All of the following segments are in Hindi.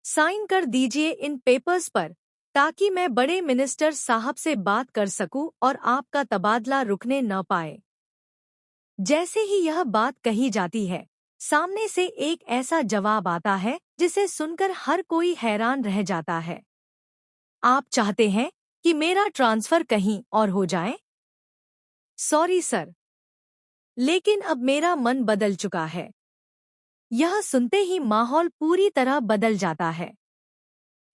साइन कर दीजिए इन पेपर्स पर, ताकि मैं बड़े मिनिस्टर साहब से बात कर सकूं और आपका तबादला रुकने न पाए। जैसे ही यह बात कही जाती है, सामने से एक ऐसा जवाब आता है जिसे सुनकर हर कोई हैरान रह जाता है। आप चाहते हैं कि मेरा ट्रांसफर कहीं और हो जाए? सॉरी सर, लेकिन अब मेरा मन बदल चुका है। यह सुनते ही माहौल पूरी तरह बदल जाता है।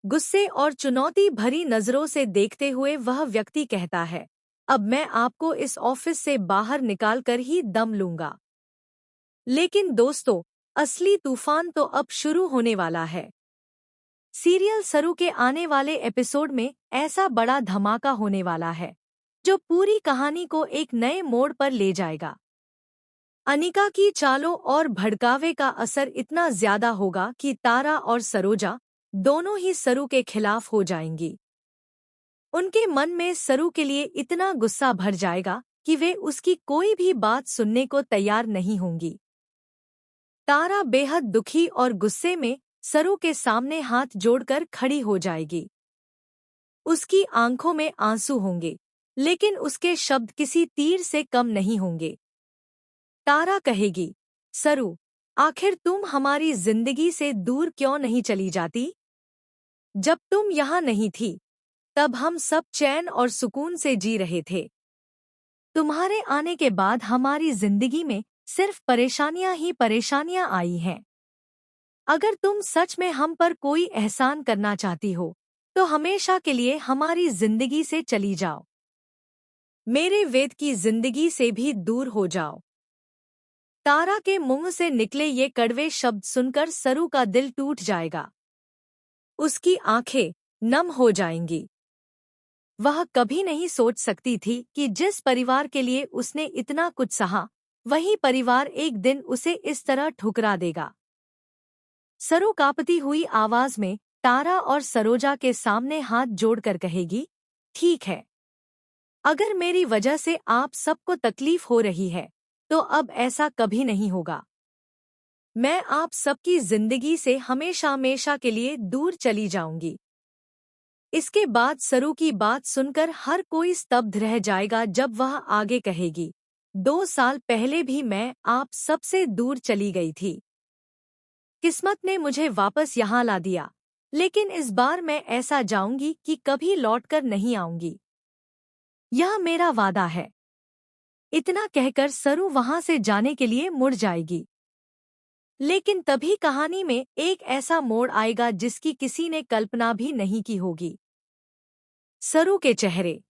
गुस्से और चुनौती भरी नजरों से देखते हुए वह व्यक्ति कहता है, अब मैं आपको इस ऑफिस से बाहर निकालकर ही दम लूंगा। लेकिन दोस्तों, असली तूफान तो अब शुरू होने वाला है। सीरियल सरू के आने वाले एपिसोड में ऐसा बड़ा धमाका होने वाला है, जो पूरी कहानी को एक नए मोड़ पर ले जाएगा। अनिका की चालों और भड़कावे का असर इतना ज्यादा होगा कि तारा और सरोजा दोनों ही सरू के खिलाफ हो जाएंगी। उनके मन में सरू के लिए इतना गुस्सा भर जाएगा कि वे उसकी कोई भी बात सुनने को तैयार नहीं होंगी। तारा बेहद दुखी और गुस्से में सरू के सामने हाथ जोड़कर खड़ी हो जाएगी। उसकी आंखों में आंसू होंगे, लेकिन उसके शब्द किसी तीर से कम नहीं होंगे। तारा कहेगी, सरू, आखिर तुम हमारी जिंदगी से दूर क्यों नहीं चली जाती? जब तुम यहाँ नहीं थी, तब हम सब चैन और सुकून से जी रहे थे। तुम्हारे आने के बाद हमारी जिंदगी में सिर्फ परेशानियां ही परेशानियां आई हैं। अगर तुम सच में हम पर कोई एहसान करना चाहती हो, तो हमेशा के लिए हमारी जिंदगी से चली जाओ। मेरे वेद की जिंदगी से भी दूर हो जाओ। तारा के मुंह से निकले ये कड़वे शब्द सुनकर सरू का दिल टूट जाएगा। उसकी आंखें नम हो जाएंगी। वह कभी नहीं सोच सकती थी कि जिस परिवार के लिए उसने इतना कुछ सहा, वही परिवार एक दिन उसे इस तरह ठुकरा देगा। सरू कांपती हुई आवाज में तारा और सरोजा के सामने हाथ जोड़कर कहेगी, ठीक है, अगर मेरी वजह से आप सबको तकलीफ हो रही है, तो अब ऐसा कभी नहीं होगा। मैं आप सबकी जिंदगी से हमेशा हमेशा के लिए दूर चली जाऊंगी। इसके बाद सरू की बात सुनकर हर कोई स्तब्ध रह जाएगा जब वह आगे कहेगी, 2 साल पहले भी मैं आप सबसे दूर चली गई थी। किस्मत ने मुझे वापस यहाँ ला दिया, लेकिन इस बार मैं ऐसा जाऊंगी कि कभी लौटकर नहीं आऊंगी। यह मेरा वादा है। इतना कहकर सरू वहां से जाने के लिए मुड़ जाएगी। लेकिन तभी कहानी में एक ऐसा मोड़ आएगा जिसकी किसी ने कल्पना भी नहीं की होगी। सरू के चेहरे